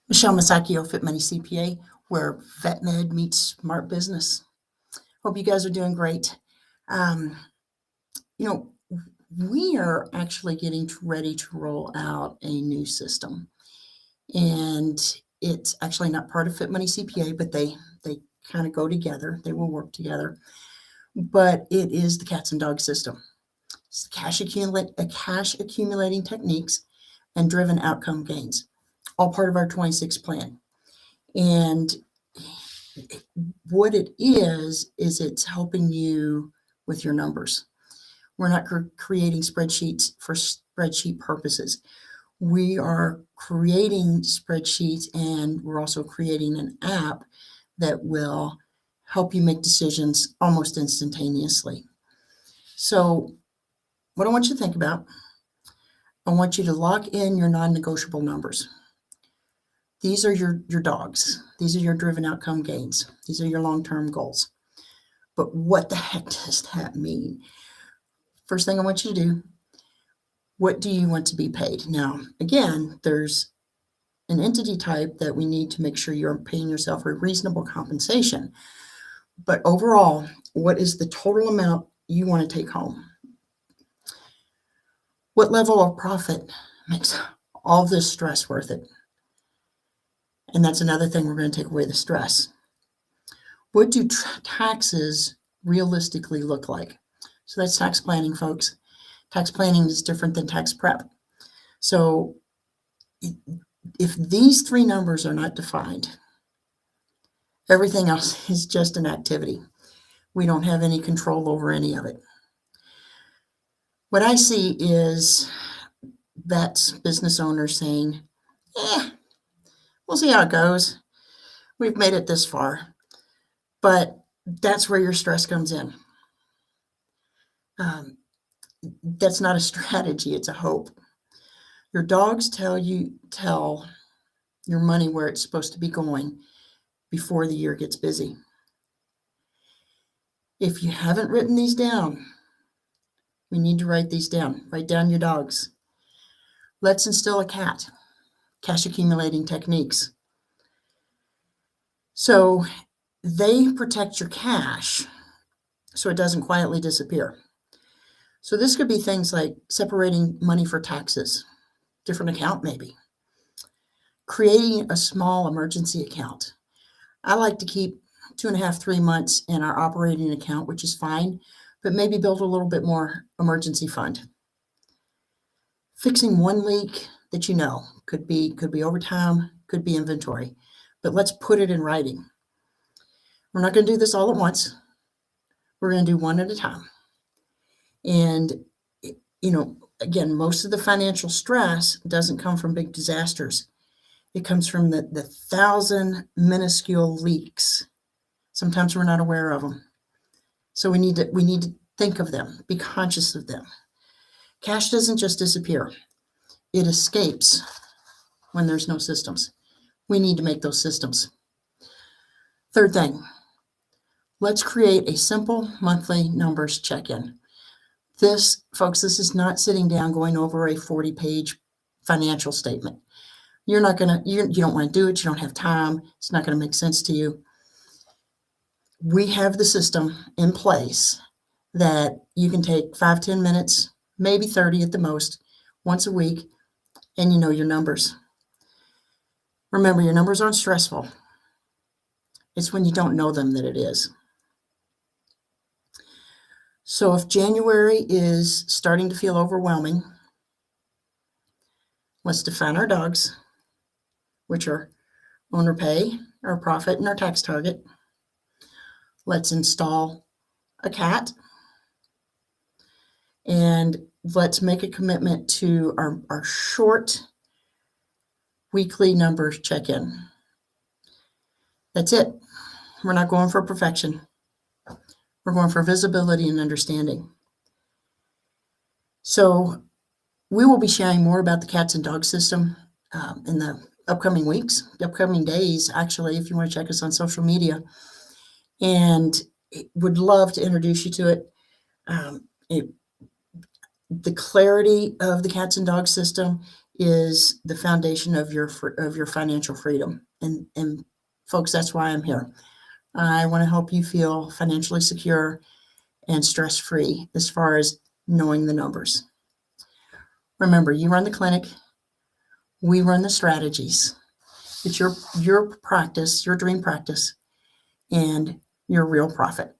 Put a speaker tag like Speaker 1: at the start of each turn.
Speaker 1: Michelle Masacchio, Fit Money CPA, where VetMed meets smart business. Hope you guys are doing great. Um, you know, we are actually getting ready to roll out a new system, and it's actually not part of Fit Money CPA, but they kind of go together. They will work together. But it is the cats and dogs system. It's cash accumulating techniques and driven outcome gains, all part of our 26 plan. And what it is it's helping you with your numbers. We're not creating spreadsheets for spreadsheet purposes. We are creating spreadsheets, and we're also creating an app that will help you make decisions almost instantaneously. So what I want you to think about, I want you to lock in your non-negotiable numbers. These are your dogs. These are your driven outcome gains. These are your long-term goals. But what the heck does that mean? First thing I want you to do, what do you want to be paid? Now, again, there's an entity type that we need to make sure you're paying yourself a reasonable compensation. But overall, what is the total amount you want to take home? What level of profit makes all this stress worth it? And that's another thing, we're going to take away the stress. What do taxes realistically look like? So that's tax planning, folks. Tax planning is different than tax prep. So if these three numbers are not defined, everything else is just an activity. We don't have any control over any of it. What I see is vets, business owners saying, we'll see how it goes. We've made it this far. But that's where your stress comes in. That's not a strategy, it's a hope. Your dogs tell your money where it's supposed to be going before the year gets busy. If you haven't written these down, we need to write these down. Write down your dogs. Let's instill a cat. Cash accumulating techniques. So they protect your cash so it doesn't quietly disappear. So this could be things like separating money for taxes, different account maybe. Creating a small emergency account. I like to keep 2.5, 3 months in our operating account, which is fine, but maybe build a little bit more emergency fund. Fixing one leak that you know could be overtime, could be inventory, but let's put it in writing. We're not going to do this all at once. We're going to do one at a time. And, again, most of the financial stress doesn't come from big disasters. It comes from the 1,000 minuscule leaks. Sometimes we're not aware of them. So we need to think of them, be conscious of them. Cash doesn't just disappear. It escapes when there's no systems. We need to make those systems. Third thing, let's create a simple monthly numbers check-in. This, folks, this is not sitting down going over a 40-page financial statement. You don't want to do it. You don't have time. It's not going to make sense to you. We have the system in place that you can take 5-10 minutes, maybe 30 at the most, once a week, and you know your numbers. Remember, your numbers aren't stressful. It's when you don't know them that it is. So if January is starting to feel overwhelming, let's define our dogs, which are owner pay, our profit, and our tax target. Let's install a cat. And let's make a commitment to our short weekly numbers check-in. That's it. We're not going for perfection. We're going for visibility and understanding. So we will be sharing more about the cats and dogs system in the upcoming weeks, the upcoming days, actually, if you want to check us on social media. And would love to introduce you to it. The clarity of the cats and dogs system is the foundation of your financial freedom. And folks, that's why I'm here. I want to help you feel financially secure and stress-free as far as knowing the numbers. Remember, you run the clinic, we run the strategies. It's your practice, your dream practice, and your real profit.